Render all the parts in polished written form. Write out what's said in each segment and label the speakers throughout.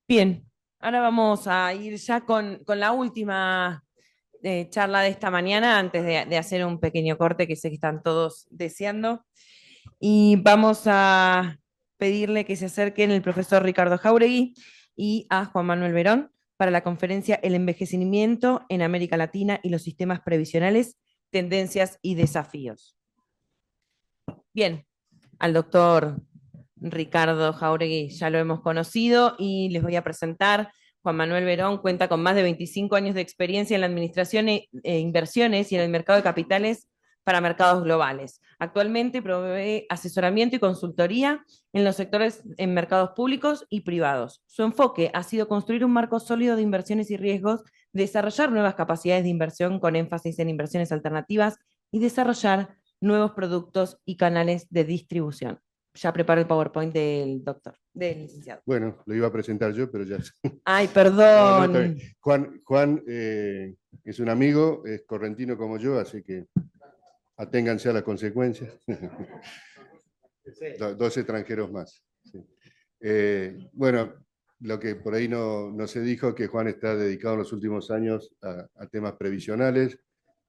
Speaker 1: Bien, ahora vamos a ir ya con la última charla de esta mañana, antes de hacer un pequeño corte que sé que están todos deseando. Y vamos a pedirle que se acerquen el profesor Ricardo Jáuregui y a Juan Manuel Verón para la conferencia El envejecimiento en América Latina y los sistemas previsionales, tendencias y desafíos. Bien, al doctor Ricardo Jáuregui ya lo hemos conocido y les voy a presentar. Juan Manuel Verón cuenta con más de 25 años de experiencia en la administración e inversiones y en el mercado de capitales para mercados globales. Actualmente provee asesoramiento y consultoría en los sectores en mercados públicos y privados. Su enfoque ha sido construir un marco sólido de inversiones y riesgos, desarrollar nuevas capacidades de inversión con énfasis en inversiones alternativas y desarrollar nuevos productos y canales de distribución. Ya preparo el PowerPoint del doctor, del licenciado.
Speaker 2: Bueno, lo iba a presentar yo, pero ya.
Speaker 1: Ay,
Speaker 2: No, no, está bien.
Speaker 1: perdón.
Speaker 2: Juan es un amigo, es correntino como yo, así que aténganse a las consecuencias. Dos extranjeros más. Sí. Bueno, lo que por ahí no se dijo, que Juan está dedicado en los últimos años a temas previsionales,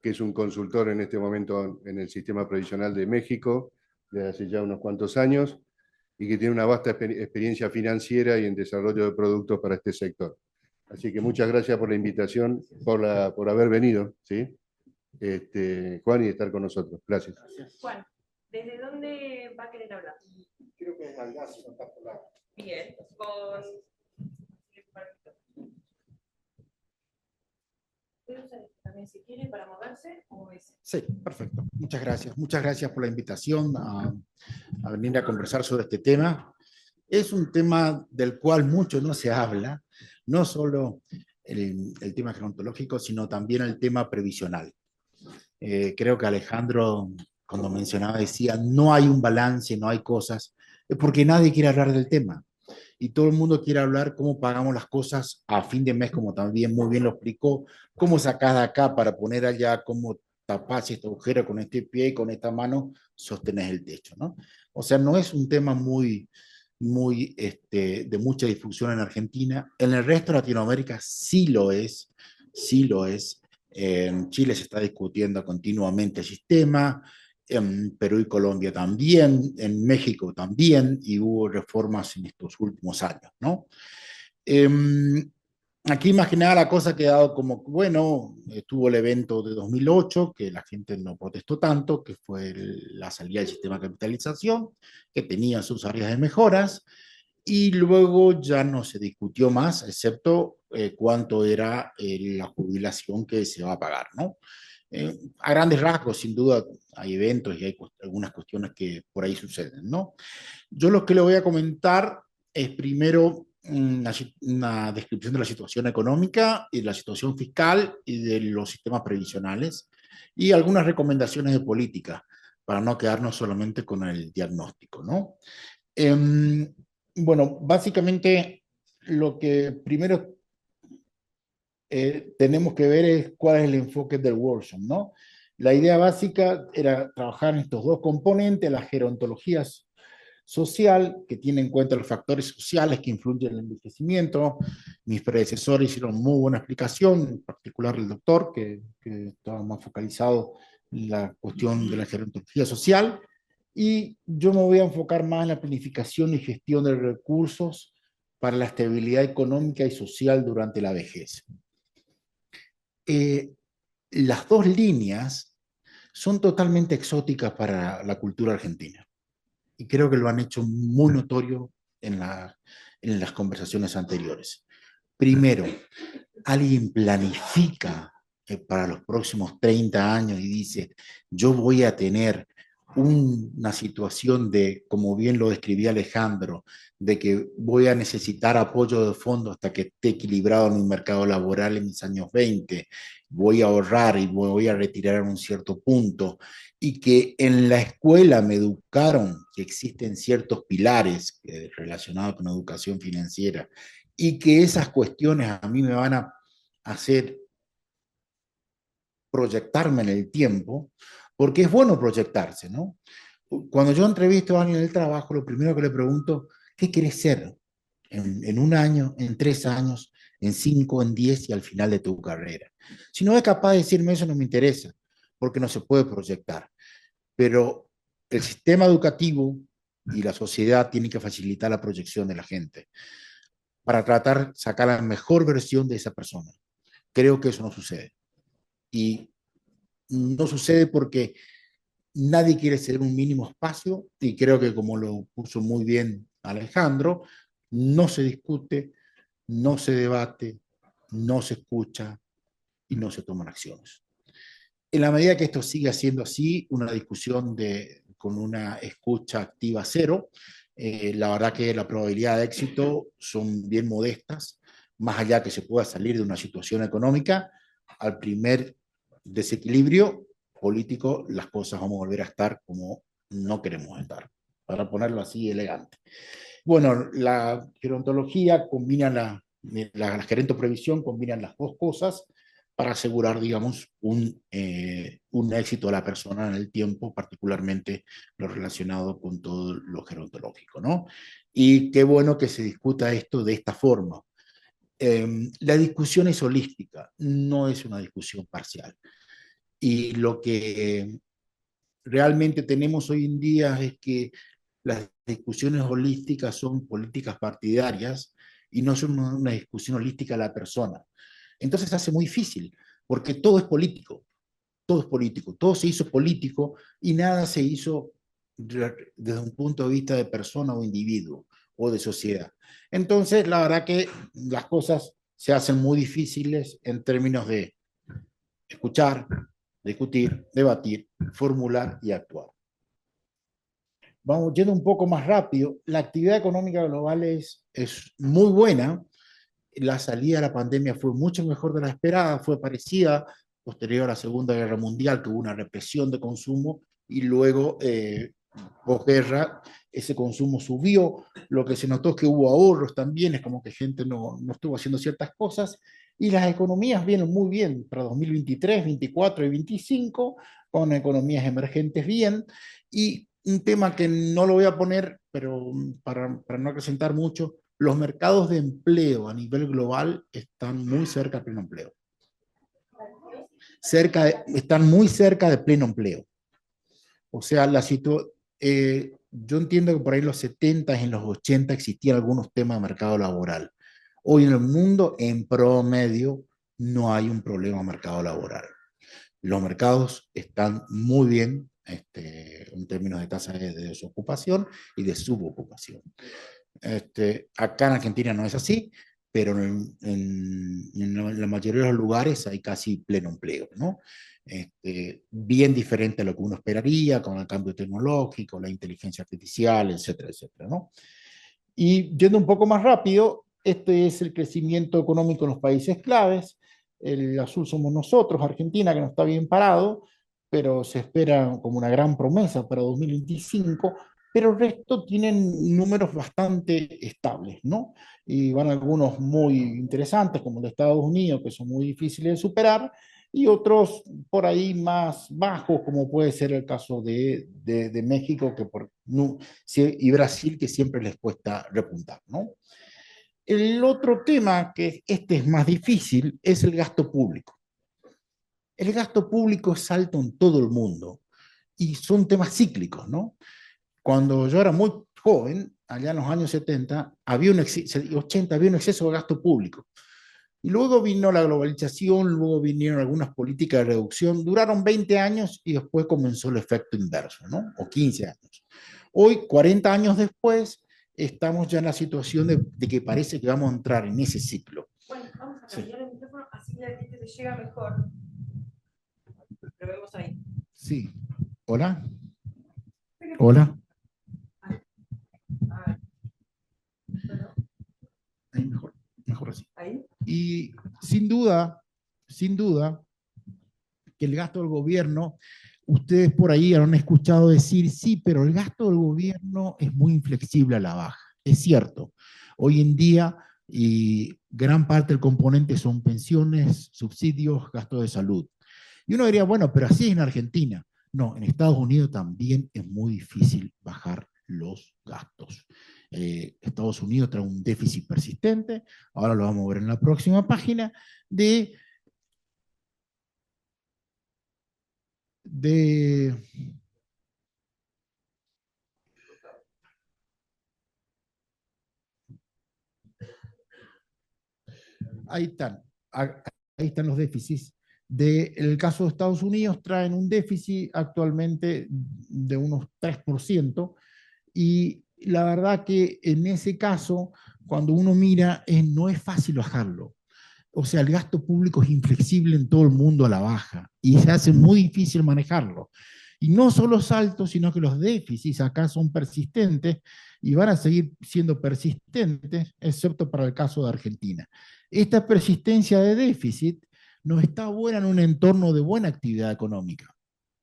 Speaker 2: que es un consultor en este momento en el sistema previsional de México, desde hace ya unos cuantos años, y que tiene una vasta experiencia financiera y en desarrollo de productos para este sector. Así que muchas gracias por la invitación, por haber venido, ¿sí? Juan, y estar con nosotros. Gracias.
Speaker 1: Juan, ¿desde dónde va a querer hablar?
Speaker 2: Creo que es Malgazo, no está por la...
Speaker 1: Bien, con... ¿Puede usar esto también si quiere para moverse o ese?
Speaker 3: Sí, perfecto. Muchas gracias. Muchas gracias por la invitación a venir a conversar sobre este tema. Es un tema del cual mucho no se habla, no solo el tema gerontológico, sino también el tema previsional. Creo que Alejandro, cuando mencionaba, decía, no hay un balance, no hay cosas, es porque nadie quiere hablar del tema. Y todo el mundo quiere hablar cómo pagamos las cosas a fin de mes, como también muy bien lo explicó, cómo sacás de acá para poner allá, cómo tapás este agujero con este pie y con esta mano sostenés el techo, ¿no? O sea, no es un tema de mucha difusión en Argentina. En el resto de Latinoamérica sí lo es, sí lo es. En Chile se está discutiendo continuamente el sistema, en Perú y Colombia también, en México también, y hubo reformas en estos últimos años, ¿no? Eh, Aquí más que nada la cosa ha quedado como, bueno, estuvo el evento de 2008, que la gente no protestó tanto, que fue la salida del sistema de capitalización, que tenía sus áreas de mejoras, y luego ya no se discutió más, excepto cuánto era la jubilación que se va a pagar, ¿no? A grandes rasgos, sin duda, hay eventos y hay algunas cuestiones que por ahí suceden, ¿no? Yo lo que le voy a comentar es primero una descripción de la situación económica y de la situación fiscal y de los sistemas previsionales y algunas recomendaciones de política para no quedarnos solamente con el diagnóstico, ¿no? Eh, bueno, básicamente lo que primero tenemos que ver es cuál es el enfoque del workshop, ¿no? La idea básica era trabajar en estos dos componentes, la gerontología social, que tiene en cuenta los factores sociales que influyen en el envejecimiento. Mis predecesores hicieron muy buena explicación, en particular el doctor, que estaba más focalizado en la cuestión de la gerontología social. Y yo me voy a enfocar más en la planificación y gestión de recursos para la estabilidad económica y social durante la vejez. Eh, las dos líneas son totalmente exóticas para la cultura argentina y creo que lo han hecho muy notorio en las conversaciones anteriores. Primero, alguien planifica para los próximos 30 años y dice, yo voy a tener una situación de, como bien lo describía Alejandro, de que voy a necesitar apoyo de fondo hasta que esté equilibrado en un mercado laboral en mis años 20, voy a ahorrar y voy a retirar en un cierto punto, y que en la escuela me educaron que existen ciertos pilares relacionados con educación financiera y que esas cuestiones a mí me van a hacer proyectarme en el tiempo, porque es bueno proyectarse, ¿no? Cuando yo entrevisto a alguien en el trabajo, lo primero que le pregunto, ¿qué querés ser? en un año, en 3 años, en 5, en 10 y al final de tu carrera. Si no es capaz de decirme eso, no me interesa, porque no se puede proyectar. Pero el sistema educativo y la sociedad tienen que facilitar la proyección de la gente para tratar de sacar la mejor versión de esa persona. Creo que eso no sucede. Y no sucede porque nadie quiere ceder un mínimo espacio, y creo que, como lo puso muy bien Alejandro, no se discute, no se debate, no se escucha y no se toman acciones. En la medida que esto sigue siendo así, una discusión con una escucha activa cero, la verdad que la probabilidad de éxito son bien modestas, más allá que se pueda salir de una situación económica. Al primer desequilibrio político, las cosas vamos a volver a estar como no queremos estar, para ponerlo así elegante. Bueno, la gerontología combina la gerontoprevisión combina las dos cosas para asegurar, digamos, un éxito de la persona en el tiempo, particularmente lo relacionado con todo lo gerontológico, ¿no? Y qué bueno que se discuta esto de esta forma. La discusión es holística, no es una discusión parcial. Y lo que realmente tenemos hoy en día es que las discusiones holísticas son políticas partidarias y no son una discusión holística de la persona. Entonces se hace muy difícil, porque todo es político, todo es político, todo se hizo político y nada se hizo desde un punto de vista de persona o individuo o de sociedad. Entonces, la verdad que las cosas se hacen muy difíciles en términos de escuchar, discutir, debatir, formular y actuar. Vamos yendo un poco más rápido. La actividad económica global es muy buena. La salida de la pandemia fue mucho mejor de la esperada, fue parecida posterior a la Segunda Guerra Mundial, que hubo una represión de consumo, y luego, posguerra, ese consumo subió. Lo que se notó es que hubo ahorros también, es como que gente no estuvo haciendo ciertas cosas, y las economías vienen muy bien para 2023, 24 y 25, con economías emergentes bien. Y un tema que no lo voy a poner, pero para no acrecentar mucho, los mercados de empleo a nivel global están muy cerca de pleno empleo. Están muy cerca de pleno empleo. O sea, yo entiendo que por ahí en los 70, en los 80 existían algunos temas de mercado laboral. Hoy en el mundo, en promedio, no hay un problema de mercado laboral. Los mercados están muy bien en términos de tasa de desocupación y de subocupación. Acá en Argentina no es así, pero en la mayoría de los lugares hay casi pleno empleo, ¿no? Bien diferente a lo que uno esperaría con el cambio tecnológico, la inteligencia artificial, etcétera, etcétera, ¿no? Y yendo un poco más rápido, este es el crecimiento económico en los países claves. El azul somos nosotros, Argentina, que no está bien parado, pero se espera como una gran promesa para 2025, pero el resto tienen números bastante estables, ¿no? Y van algunos muy interesantes, como el de Estados Unidos, que son muy difíciles de superar, y otros por ahí más bajos, como puede ser el caso de México, y Brasil, que siempre les cuesta repuntar, ¿no? El otro tema, que este es más difícil, es el gasto público. El gasto público es alto en todo el mundo y son temas cíclicos, ¿no? Cuando yo era muy joven, allá en los años 70, 80, había un exceso de gasto público. Y luego vino la globalización, luego vinieron algunas políticas de reducción, duraron 20 años y después comenzó el efecto inverso, ¿no? O 15 años. Hoy, 40 años después, estamos ya en la situación de que parece que vamos a entrar en ese ciclo.
Speaker 1: Bueno, vamos a cambiar el micrófono, así la gente te llega mejor. Lo vemos ahí.
Speaker 3: Sí. ¿Hola? ¿Hola? Ahí mejor así.
Speaker 1: ¿Ahí?
Speaker 3: Y sin duda, que el gasto del gobierno, ustedes por ahí han escuchado decir, sí, pero el gasto del gobierno es muy inflexible a la baja. Es cierto, hoy en día y gran parte del componente son pensiones, subsidios, gastos de salud. Y uno diría, bueno, pero así es en Argentina. No, en Estados Unidos también es muy difícil bajar los gastos. Estados Unidos trae un déficit persistente, ahora lo vamos a ver en la próxima página, de ahí están, ahí están los déficits. En el caso de Estados Unidos, traen un déficit actualmente de unos 3%, y la verdad que en ese caso, cuando uno mira, no es fácil bajarlo. O sea, el gasto público es inflexible en todo el mundo a la baja y se hace muy difícil manejarlo. Y no solo es alto, sino que los déficits acá son persistentes y van a seguir siendo persistentes, excepto para el caso de Argentina. Esta persistencia de déficit no está buena en un entorno de buena actividad económica.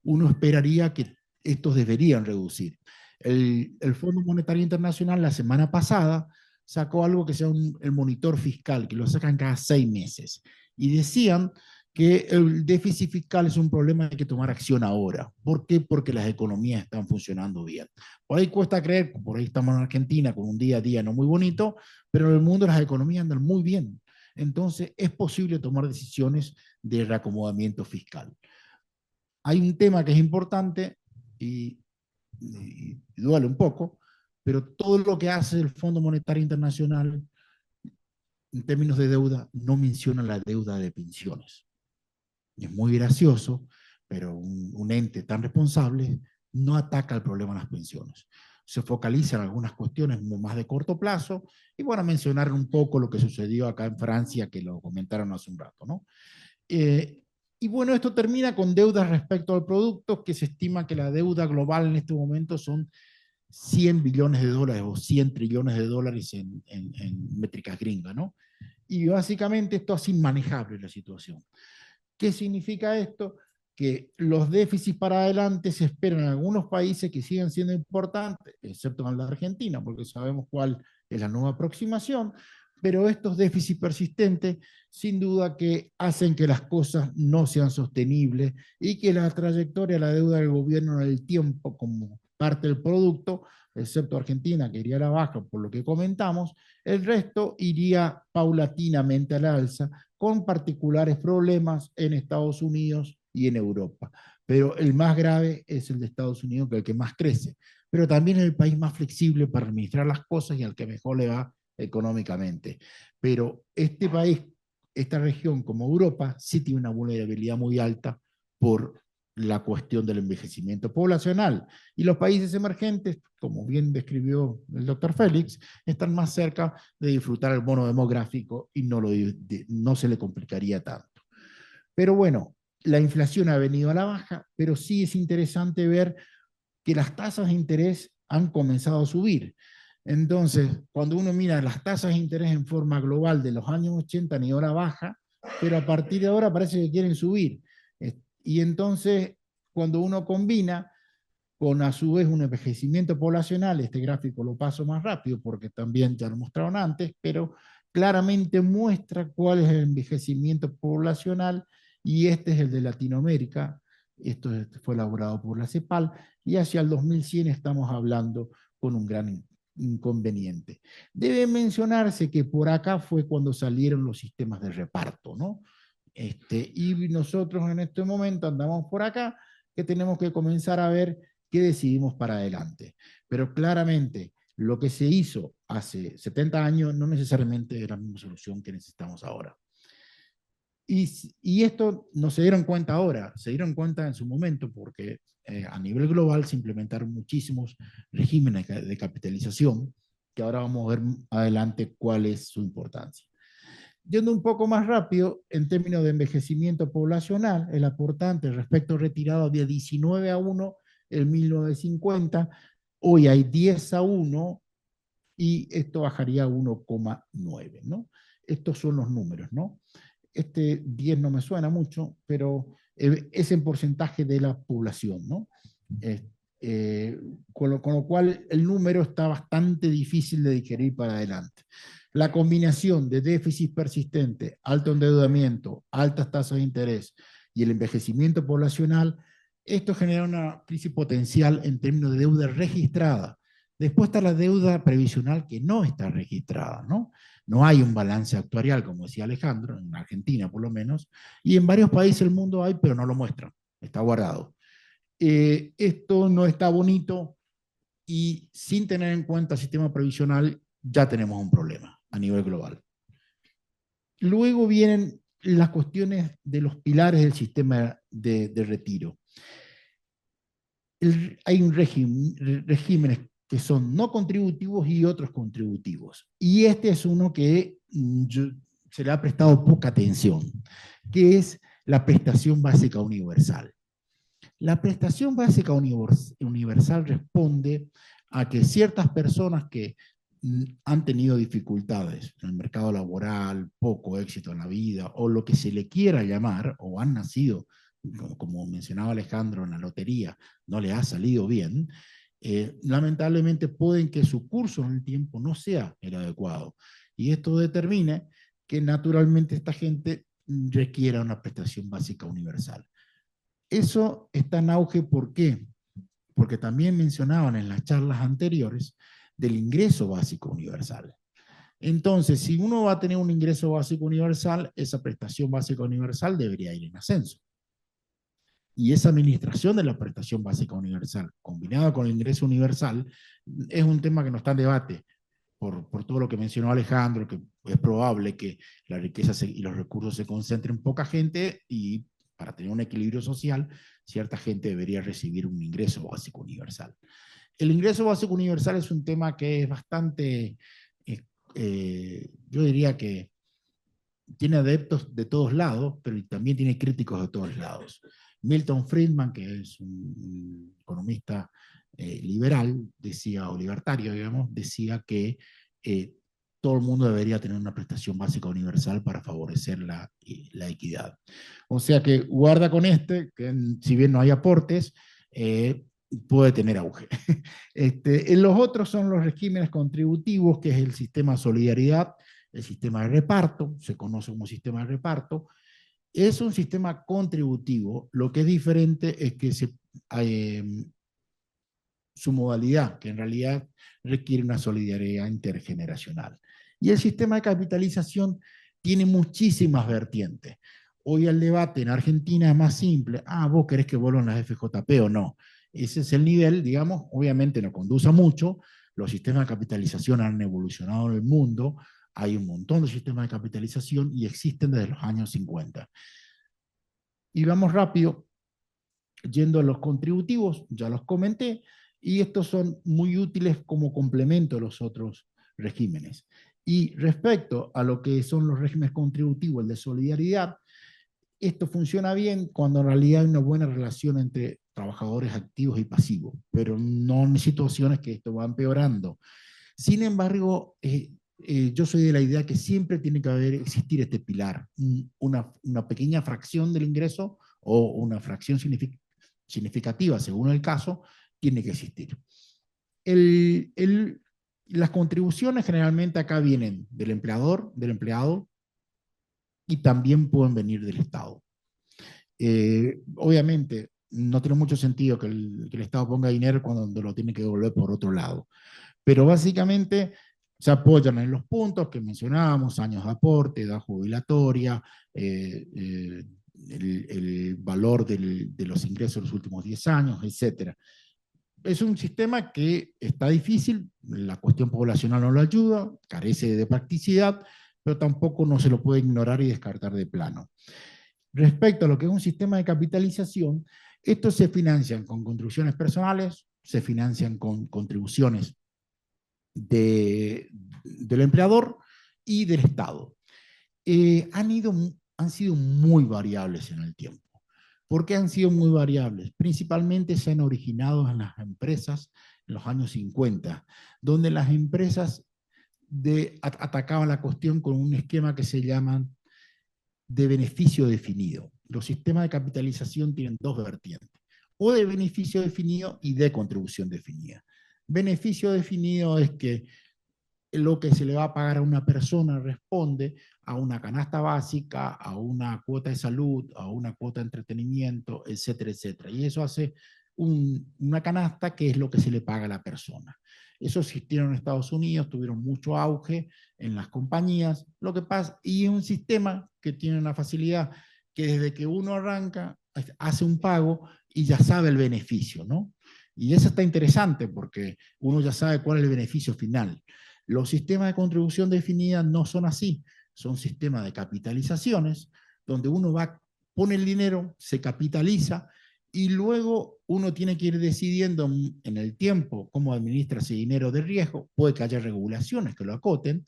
Speaker 3: Uno esperaría que estos deberían reducir. El Fondo Monetario Internacional la semana pasada sacó algo que se llama el monitor fiscal, que lo sacan cada 6 meses. Y decían que el déficit fiscal es un problema, hay que tomar acción ahora. ¿Por qué? Porque las economías están funcionando bien. Por ahí cuesta creer, por ahí estamos en Argentina con un día a día no muy bonito, pero en el mundo las economías andan muy bien. Entonces es posible tomar decisiones de reacomodamiento fiscal. Hay un tema que es importante y duele un poco, pero todo lo que hace el Fondo Monetario Internacional en términos de deuda no menciona la deuda de pensiones. Y es muy gracioso, pero un ente tan responsable no ataca el problema de las pensiones. Se focaliza en algunas cuestiones más de corto plazo, y bueno, mencionar un poco lo que sucedió acá en Francia, que lo comentaron hace un rato, ¿no? Y bueno, esto termina con deudas respecto al producto, que se estima que la deuda global en este momento son 100 billones de dólares o 100 trillones de dólares en métricas gringas, ¿no? Y básicamente esto hace inmanejable la situación. ¿Qué significa esto? Que los déficits para adelante se esperan en algunos países que sigan siendo importantes, excepto en la Argentina, porque sabemos cuál es la nueva aproximación, pero estos déficits persistentes sin duda que hacen que las cosas no sean sostenibles y que la trayectoria de la deuda del gobierno en el tiempo como parte del producto, excepto Argentina, que iría a la baja por lo que comentamos, el resto iría paulatinamente a la alza, con particulares problemas en Estados Unidos y en Europa. Pero el más grave es el de Estados Unidos, que es el que más crece, pero también es el país más flexible para administrar las cosas y al que mejor le va económicamente. Pero este país, esta región como Europa, sí tiene una vulnerabilidad muy alta por la cuestión del envejecimiento poblacional. Y los países emergentes, como bien describió el doctor Félix, están más cerca de disfrutar el bono demográfico y no se le complicaría tanto. Pero bueno, la inflación ha venido a la baja, pero sí es interesante ver que las tasas de interés han comenzado a subir. Entonces, cuando uno mira las tasas de interés en forma global de los años 80, ni ahora baja, pero a partir de ahora parece que quieren subir. Y entonces, cuando uno combina con a su vez un envejecimiento poblacional, este gráfico lo paso más rápido porque también ya lo mostraron antes, pero claramente muestra cuál es el envejecimiento poblacional, y este es el de Latinoamérica. Esto fue elaborado por la CEPAL, y hacia el 2100 estamos hablando con un gran inconveniente. Debe mencionarse que por acá fue cuando salieron los sistemas de reparto, ¿no? Y nosotros en este momento andamos por acá, que tenemos que comenzar a ver qué decidimos para adelante. Pero claramente lo que se hizo hace 70 años no necesariamente es la misma solución que necesitamos ahora. Y esto no se dieron cuenta ahora, se dieron cuenta en su momento porque a nivel global se implementaron muchísimos regímenes de capitalización, que ahora vamos a ver adelante cuál es su importancia. Yendo un poco más rápido, en términos de envejecimiento poblacional, el aportante respecto retirado había 19-1 en 1950, hoy hay 10-1 y esto bajaría a 1,9, ¿no? Estos son los números, ¿no? Este 10 no me suena mucho, pero es en porcentaje de la población, ¿no? Con lo cual el número está bastante difícil de digerir para adelante. La combinación de déficit persistente, alto endeudamiento, altas tasas de interés y el envejecimiento poblacional, esto genera una crisis potencial en términos de deuda registrada. Después está la deuda previsional que no está registrada, ¿no? No hay un balance actuarial, como decía Alejandro, en Argentina por lo menos, y en varios países del mundo hay, pero no lo muestran, está guardado. Esto no está bonito y sin tener en cuenta el sistema previsional ya tenemos un problema a nivel global. Luego vienen las cuestiones de los pilares del sistema de retiro. Hay un regímenes que son no contributivos y otros contributivos. Y este es uno que se le ha prestado poca atención, que es la prestación básica universal. La prestación básica universal responde a que ciertas personas que han tenido dificultades en el mercado laboral, poco éxito en la vida, o lo que se le quiera llamar, o han nacido, como mencionaba Alejandro, en la lotería, no le ha salido bien, lamentablemente pueden que su curso en el tiempo no sea el adecuado. Y esto determina que naturalmente esta gente requiera una prestación básica universal. Eso está en auge, ¿por qué? Porque también mencionaban en las charlas anteriores del ingreso básico universal. Entonces, si uno va a tener un ingreso básico universal, esa prestación básica universal debería ir en ascenso. Y esa administración de la prestación básica universal, combinada con el ingreso universal, es un tema que no está en debate, por todo lo que mencionó Alejandro, que es probable que la riqueza y los recursos se concentren en poca gente y para tener un equilibrio social, cierta gente debería recibir un ingreso básico universal. El ingreso básico universal es un tema que es bastante, yo diría que tiene adeptos de todos lados, pero también tiene críticos de todos lados. Milton Friedman, que es un economista liberal, decía, o libertario, digamos, decía que todo el mundo debería tener una prestación básica universal para favorecer la equidad. O sea que guarda con que si bien no hay aportes, puede tener auge. Los otros son los regímenes contributivos, que es el sistema de solidaridad, el sistema de reparto, se conoce como sistema de reparto. Es un sistema contributivo, lo que es diferente es que su modalidad, que en realidad requiere una solidaridad intergeneracional. Y el sistema de capitalización tiene muchísimas vertientes. Hoy el debate en Argentina es más simple. ¿Vos querés que vuelvan las FJP o no? Ese es el nivel, digamos, obviamente no conduce a mucho. Los sistemas de capitalización han evolucionado en el mundo. Hay un montón de sistemas de capitalización y existen desde los años 50. Y vamos rápido, yendo a los contributivos, ya los comenté, y estos son muy útiles como complemento a los otros regímenes. Y respecto a lo que son los regímenes contributivos, el de solidaridad, esto funciona bien cuando en realidad hay una buena relación entre trabajadores activos y pasivos, pero no en situaciones que esto va empeorando. Sin embargo, yo soy de la idea que siempre tiene que existir este pilar, una pequeña fracción del ingreso o una fracción significativa, según el caso, tiene que existir. Las contribuciones generalmente acá vienen del empleador, del empleado, y también pueden venir del Estado. Obviamente, no tiene mucho sentido que el Estado ponga dinero cuando lo tiene que devolver por otro lado. Pero básicamente se apoyan en los puntos que mencionábamos, años de aporte, edad jubilatoria, el valor de los ingresos de los últimos 10 años, etc. Es un sistema que está difícil, la cuestión poblacional no lo ayuda, carece de practicidad, pero tampoco no se lo puede ignorar y descartar de plano. Respecto a lo que es un sistema de capitalización, estos se financian con contribuciones personales, se financian con contribuciones del empleador y del Estado. Han sido muy variables en el tiempo. ¿Por qué han sido muy variables? Principalmente se han originado en las empresas en los años 50, donde las empresas atacaban la cuestión con un esquema que se llama de beneficio definido. Los sistemas de capitalización tienen dos vertientes, o de beneficio definido y de contribución definida. Beneficio definido es que lo que se le va a pagar a una persona responde a una canasta básica, a una cuota de salud, a una cuota de entretenimiento, etcétera, etcétera. Y eso hace una canasta que es lo que se le paga a la persona. Eso existieron en Estados Unidos, tuvieron mucho auge en las compañías, lo que pasa, y es un sistema que tiene una facilidad que desde que uno arranca, hace un pago y ya sabe el beneficio, ¿no? Y eso está interesante porque uno ya sabe cuál es el beneficio final. Los sistemas de contribución definida no son así, son sistemas de capitalizaciones, donde uno va, pone el dinero, se capitaliza, y luego uno tiene que ir decidiendo en el tiempo cómo administra ese dinero de riesgo. Puede que haya regulaciones que lo acoten,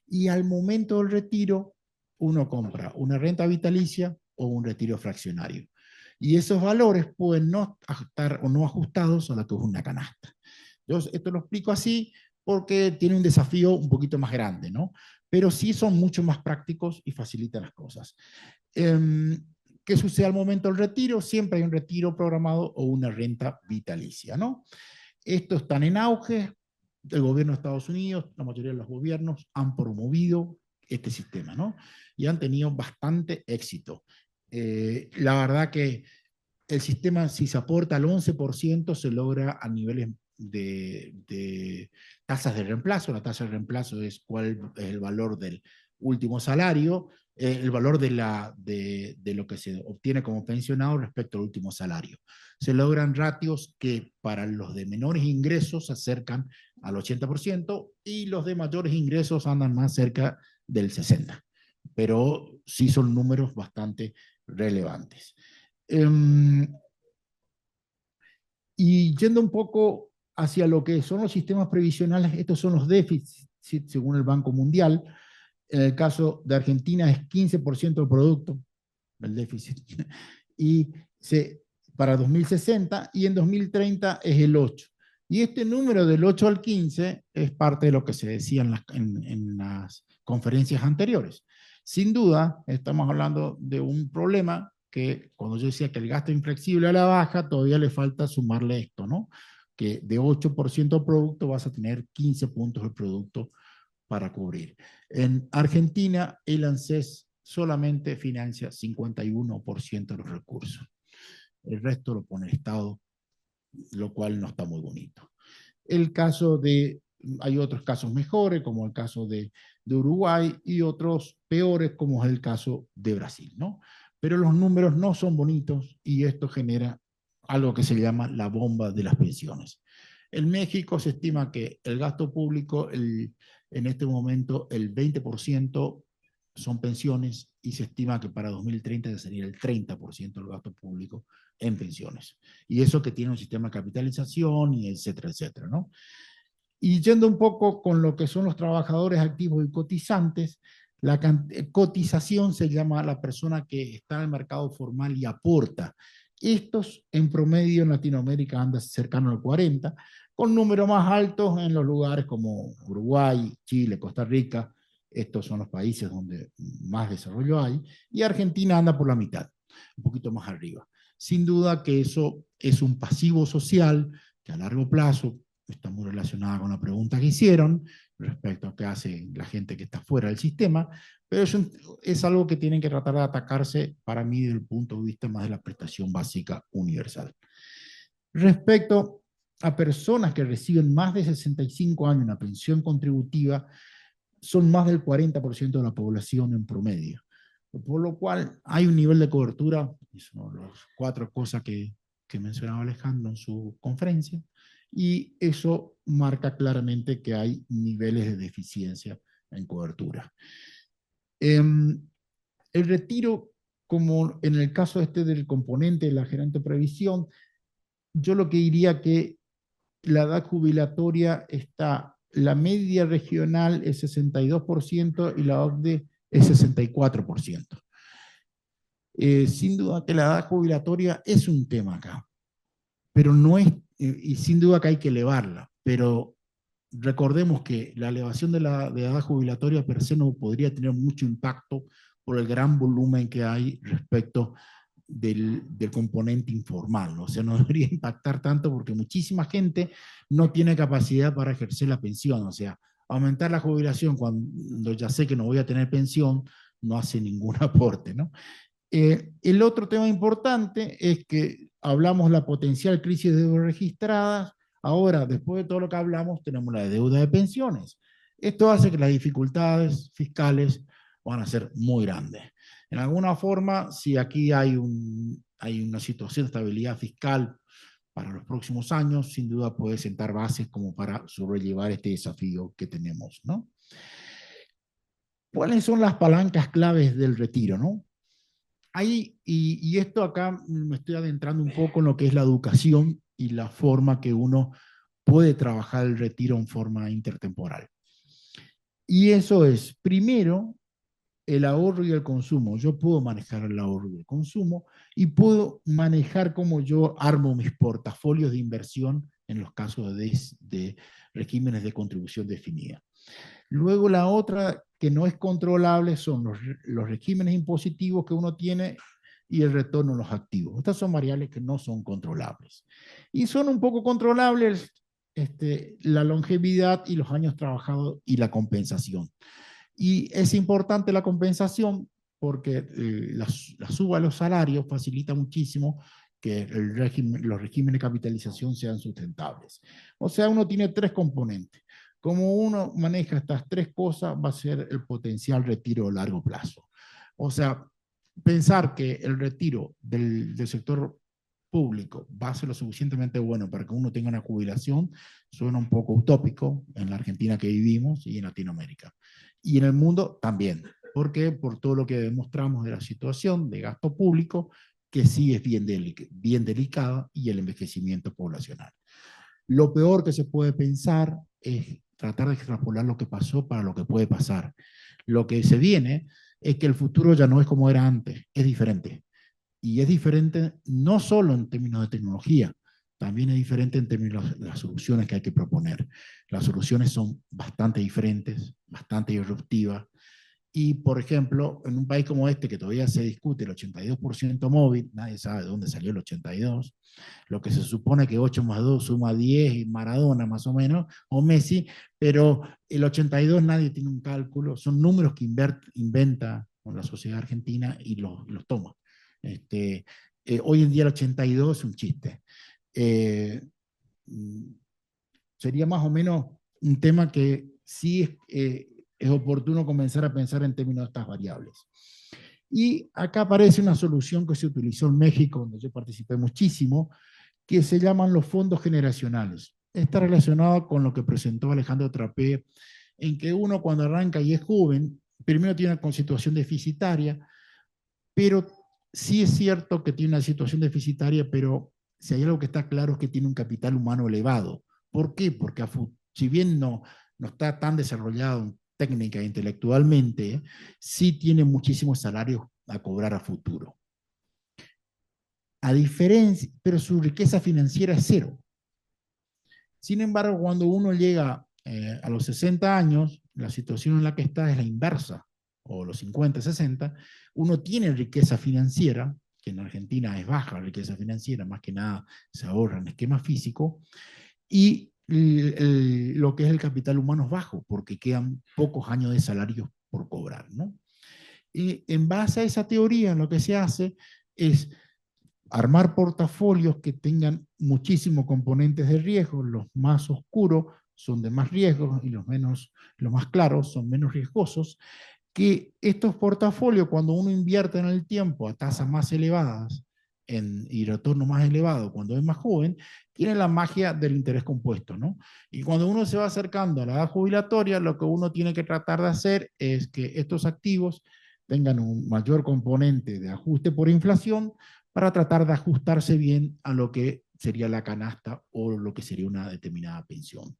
Speaker 3: y al momento del retiro uno compra una renta vitalicia o un retiro fraccionario. Y esos valores pueden no estar o no ajustados a lo que es una canasta. Yo esto lo explico así porque tiene un desafío un poquito más grande, ¿no? Pero sí son mucho más prácticos y facilitan las cosas. ¿Qué sucede al momento del retiro? Siempre hay un retiro programado o una renta vitalicia, ¿no? Estos están en auge. El gobierno de Estados Unidos, la mayoría de los gobiernos han promovido este sistema, ¿no? Y han tenido bastante éxito. La verdad que el sistema, si se aporta al 11%, se logra a niveles de tasas de reemplazo. La tasa de reemplazo es cuál es el valor del último salario, el valor de lo que se obtiene como pensionado respecto al último salario. Se logran ratios que para los de menores ingresos se acercan al 80% y los de mayores ingresos andan más cerca del 60%. Pero sí son números bastante relevantes. Y yendo un poco hacia lo que son los sistemas previsionales, estos son los déficits según el Banco Mundial. En el caso de Argentina es 15% del producto, el déficit, y para 2060, y en 2030 es el 8%. Y este número del 8 al 15 es parte de lo que se decía en las conferencias anteriores. Sin duda, estamos hablando de un problema que cuando yo decía que el gasto inflexible a la baja, todavía le falta sumarle esto, ¿no? Que de 8% del producto vas a tener 15 puntos del producto para cubrir. En Argentina, el ANSES solamente financia 51% de los recursos. El resto lo pone el Estado, lo cual no está muy bonito. Hay otros casos mejores, como el caso de Uruguay, y otros peores, como es el caso de Brasil, ¿no? Pero los números no son bonitos y esto genera algo que se llama la bomba de las pensiones. En México se estima que el gasto público, en este momento, el 20% son pensiones, y se estima que para 2030 sería el 30% del gasto público en pensiones. Y eso que tiene un sistema de capitalización y etcétera, etcétera, ¿no? Y yendo un poco con lo que son los trabajadores activos y cotizantes, la cotización se llama a la persona que está en el mercado formal y aporta. Estos en promedio en Latinoamérica andan cercano al 40, con números más altos en los lugares como Uruguay, Chile, Costa Rica. Estos son los países donde más desarrollo hay, y Argentina anda por la mitad, un poquito más arriba. Sin duda que eso es un pasivo social que a largo plazo está muy relacionada con la pregunta que hicieron respecto a qué hace la gente que está fuera del sistema, pero es algo que tienen que tratar de atacarse, para mí, desde el punto de vista más de la prestación básica universal. Respecto a personas que reciben más de 65 años una pensión contributiva, son más del 40% de la población en promedio, por lo cual hay un nivel de cobertura, son las 4 cosas que mencionaba Alejandro en su conferencia, y eso marca claramente que hay niveles de deficiencia en cobertura. El retiro, como en el caso del componente de la gerente de previsión, yo lo que diría que la edad jubilatoria está, la media regional es 62% y la OCDE es 64%. Sin duda que la edad jubilatoria es un tema acá, pero no es, y sin duda que hay que elevarla, pero recordemos que la elevación de la edad jubilatoria per se no podría tener mucho impacto por el gran volumen que hay respecto del componente informal, ¿no? O sea, no debería impactar tanto porque muchísima gente no tiene capacidad para ejercer la pensión. O sea, aumentar la jubilación cuando ya sé que no voy a tener pensión no hace ningún aporte, ¿no? El otro tema importante es que hablamos de la potencial crisis de deuda registradas. Ahora, después de todo lo que hablamos, tenemos la deuda de pensiones. Esto hace que las dificultades fiscales van a ser muy grandes. En alguna forma, si aquí hay una situación de estabilidad fiscal para los próximos años, sin duda puede sentar bases como para sobrellevar este desafío que tenemos, ¿no? ¿Cuáles son las palancas claves del retiro, no? Y esto acá me estoy adentrando un poco en lo que es la educación y la forma que uno puede trabajar el retiro en forma intertemporal. Y eso es, primero, el ahorro y el consumo. Yo puedo manejar el ahorro y el consumo y puedo manejar cómo yo armo mis portafolios de inversión en los casos de regímenes de contribución definida. Luego la otra que no es controlable son los regímenes impositivos que uno tiene y el retorno de los activos. Estas son variables que no son controlables. Y son un poco controlables la longevidad y los años trabajados y la compensación. Y es importante la compensación porque la suba de los salarios facilita muchísimo que los regímenes de capitalización sean sustentables. O sea, uno tiene tres componentes. Como uno maneja estas tres cosas, va a ser el potencial retiro a largo plazo. O sea, pensar que el retiro del sector público va a ser lo suficientemente bueno para que uno tenga una jubilación suena un poco utópico en la Argentina que vivimos y en Latinoamérica. Y en el mundo también. ¿Por qué? Por todo lo que demostramos de la situación de gasto público, que sí es bien delicada, y el envejecimiento poblacional. Lo peor que se puede pensar es tratar de extrapolar lo que pasó para lo que puede pasar. Lo que se viene es que el futuro ya no es como era antes, es diferente. Y es diferente no solo en términos de tecnología, también es diferente en términos de las soluciones que hay que proponer. Las soluciones son bastante diferentes, bastante disruptivas. Y, por ejemplo, en un país como este, que todavía se discute el 82% móvil, nadie sabe de dónde salió el 82, lo que se supone que 8 más 2 suma 10, y Maradona más o menos, o Messi, pero el 82 nadie tiene un cálculo, son números que inventa la sociedad argentina y los toma. Hoy en día el 82 es un chiste. Eh, Sería más o menos un tema que sí es oportuno comenzar a pensar en términos de estas variables. Y acá aparece una solución que se utilizó en México, donde yo participé muchísimo, que se llaman los fondos generacionales. Está relacionado con lo que presentó Alejandro Trapé, en que uno cuando arranca y es joven, primero tiene una situación deficitaria, pero sí es cierto que tiene una situación deficitaria, pero si hay algo que está claro es que tiene un capital humano elevado. ¿Por qué? Porque si bien no está tan desarrollado técnica e intelectualmente, sí tiene muchísimos salarios a cobrar a futuro. A diferencia, pero su riqueza financiera es cero. Sin embargo, cuando uno llega a los 60 años, la situación en la que está es la inversa, o los 50, 60, uno tiene riqueza financiera, que en Argentina es baja la riqueza financiera, más que nada se ahorra en esquema físico, y lo que es el capital humano es bajo, porque quedan pocos años de salarios por cobrar, ¿no? Y en base a esa teoría, lo que se hace es armar portafolios que tengan muchísimos componentes de riesgo. Los más oscuros son de más riesgo y los más claros son menos riesgosos. Que estos portafolios, cuando uno invierte en el tiempo a tasas más elevadas y retorno más elevado cuando es más joven, tiene la magia del interés compuesto, ¿no? Y cuando uno se va acercando a la edad jubilatoria, lo que uno tiene que tratar de hacer es que estos activos tengan un mayor componente de ajuste por inflación para tratar de ajustarse bien a lo que sería la canasta o lo que sería una determinada pensión.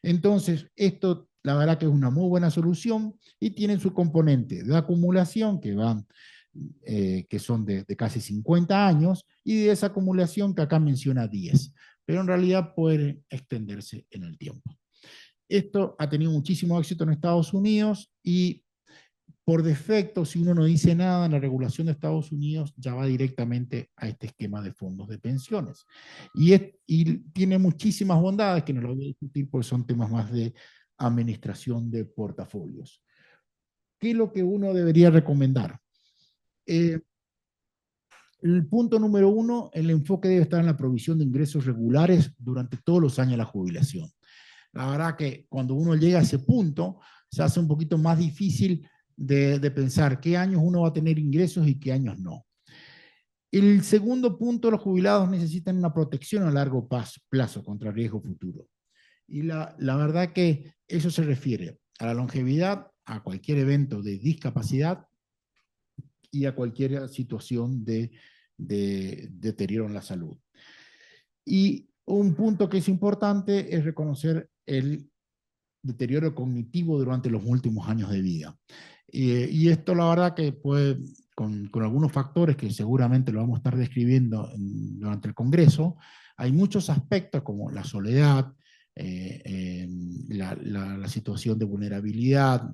Speaker 3: Entonces, esto la verdad que es una muy buena solución y tienen su componente de acumulación que son de casi 50 años y de esa acumulación que acá menciona 10, pero en realidad puede extenderse en el tiempo. Esto ha tenido muchísimo éxito en Estados Unidos y por defecto, si uno no dice nada en la regulación de Estados Unidos, ya va directamente a este esquema de fondos de pensiones. Y tiene muchísimas bondades que no lo voy a discutir porque son temas más de administración de portafolios. ¿Qué es lo que uno debería recomendar? El punto número uno, el enfoque debe estar en la provisión de ingresos regulares durante todos los años de la jubilación. La verdad que cuando uno llega a ese punto, se hace un poquito más difícil de pensar qué años uno va a tener ingresos y qué años no. El segundo punto, los jubilados necesitan una protección a largo plazo contra riesgo futuro. Y la verdad que eso se refiere a la longevidad, a cualquier evento de discapacidad y a cualquier situación de deterioro en la salud. Y un punto que es importante es reconocer el deterioro cognitivo durante los últimos años de vida. Y esto la verdad que puede, con algunos factores que seguramente lo vamos a estar describiendo durante el Congreso, hay muchos aspectos como la soledad, la situación de vulnerabilidad,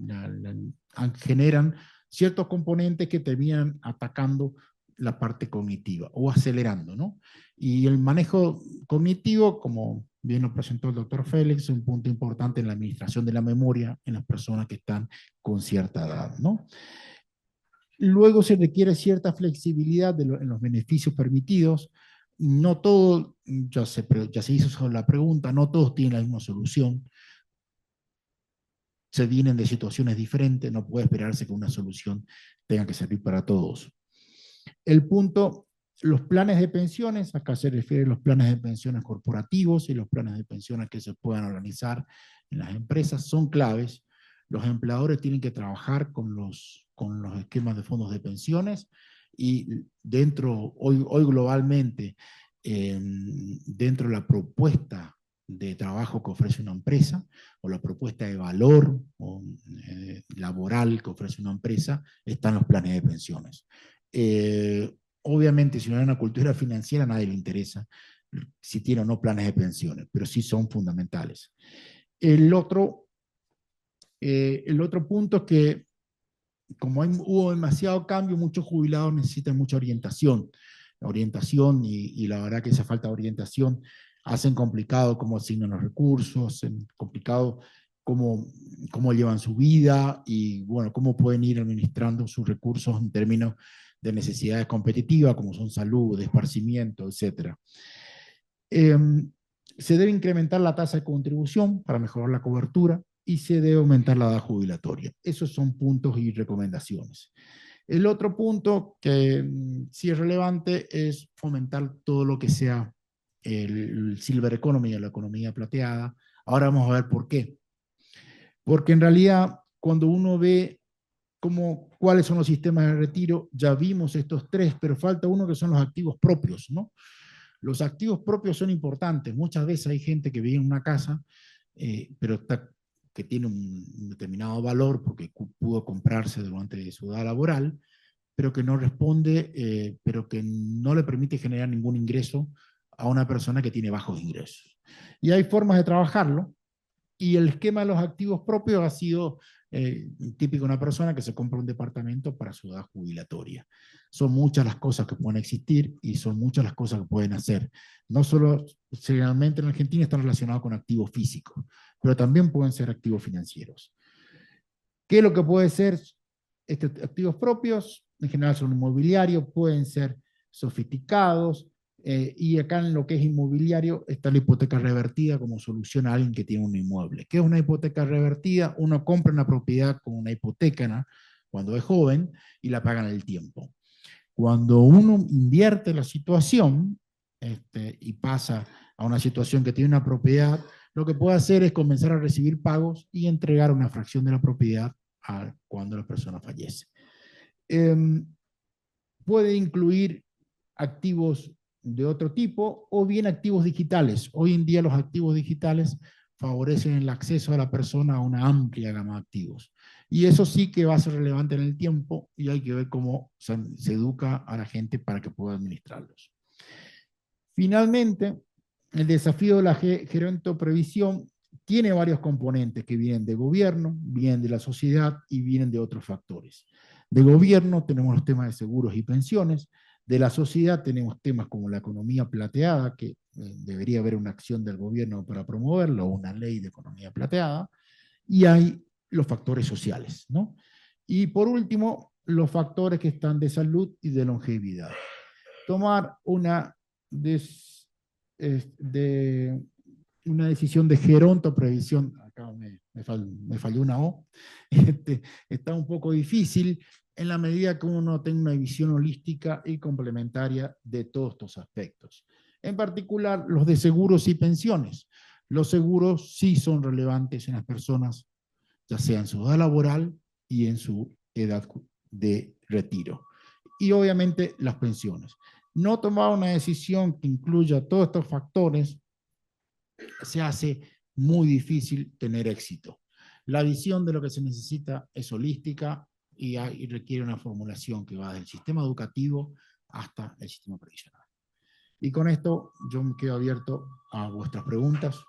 Speaker 3: generan ciertos componentes que terminan atacando la parte cognitiva o acelerando, ¿no? Y el manejo cognitivo, como bien lo presentó el doctor Félix, es un punto importante en la administración de la memoria en las personas que están con cierta edad, ¿no? Luego se requiere cierta flexibilidad en los beneficios permitidos. No todo, ya se hizo sobre la pregunta, no todos tienen la misma solución. Se vienen de situaciones diferentes, no puede esperarse que una solución tenga que servir para todos. El punto, los planes de pensiones, acá se refiere a los planes de pensiones corporativos y los planes de pensiones que se puedan organizar en las empresas, son claves. Los empleadores tienen que trabajar con los esquemas de fondos de pensiones y hoy globalmente, dentro de la propuesta de trabajo que ofrece una empresa o la propuesta de valor laboral que ofrece una empresa, están los planes de pensiones. Obviamente, si no hay una cultura financiera, a nadie le interesa si tiene o no planes de pensiones, pero sí son fundamentales. El otro punto es que, como hubo demasiado cambio, muchos jubilados necesitan mucha orientación. Y la verdad que esa falta de orientación hacen complicado cómo asignan los recursos, hacen complicado cómo llevan su vida y, bueno, cómo pueden ir administrando sus recursos en términos de necesidades competitivas, como son salud, de esparcimiento, etc. Se debe incrementar la tasa de contribución para mejorar la cobertura y se debe aumentar la edad jubilatoria. Esos son puntos y recomendaciones. El otro punto que sí es relevante es fomentar todo lo que sea el silver economy, la economía plateada. Ahora vamos a ver por qué. Porque en realidad, cuando uno ve cuáles son los sistemas de retiro, ya vimos estos tres, pero falta uno que son los activos propios, ¿no? Los activos propios son importantes. Muchas veces hay gente que vive en una casa, que tiene un determinado valor porque pudo comprarse durante su edad laboral, pero que no responde, pero que no le permite generar ningún ingreso a una persona que tiene bajos ingresos. Y hay formas de trabajarlo, y el esquema de los activos propios ha sido típico de una persona que se compra un departamento para su edad jubilatoria. Son muchas las cosas que pueden existir y son muchas las cosas que pueden hacer. No solo, generalmente en Argentina están relacionados con activos físicos, pero también pueden ser activos financieros. ¿Qué es lo que puede ser activos propios? En general son inmobiliarios, pueden ser sofisticados, y acá en lo que es inmobiliario está la hipoteca revertida como solución a alguien que tiene un inmueble. ¿Qué es una hipoteca revertida? Uno compra una propiedad con una hipoteca, ¿no?, cuando es joven y la paga en el tiempo. Cuando uno invierte la situación y pasa a una situación que tiene una propiedad, lo que puede hacer es comenzar a recibir pagos y entregar una fracción de la propiedad cuando la persona fallece. Puede incluir activos de otro tipo o bien activos digitales. Hoy en día los activos digitales favorecen el acceso de la persona a una amplia gama de activos. Y eso sí que va a ser relevante en el tiempo y hay que ver cómo se educa a la gente para que pueda administrarlos. Finalmente, el desafío de la gerontoprevisión tiene varios componentes que vienen de gobierno, vienen de la sociedad y vienen de otros factores. De gobierno tenemos los temas de seguros y pensiones. De la sociedad tenemos temas como la economía plateada, que debería haber una acción del gobierno para promoverlo, una ley de economía plateada, y hay los factores sociales, ¿no? Y por último, los factores que están de salud y de longevidad.
Speaker 4: tomar una decisión de gerontoprevisión, acá me falló una O, está un poco difícil en la medida que uno tenga una visión holística y complementaria de todos estos aspectos. En particular, los de seguros y pensiones. Los seguros sí son relevantes en las personas, ya sea en su edad laboral y en su edad de retiro. Y obviamente las pensiones. No tomar una decisión que incluya todos estos factores se hace muy difícil tener éxito. La visión de lo que se necesita es holística y requiere una formulación que va del sistema educativo hasta el sistema previsional. Y con esto yo me quedo abierto a vuestras preguntas.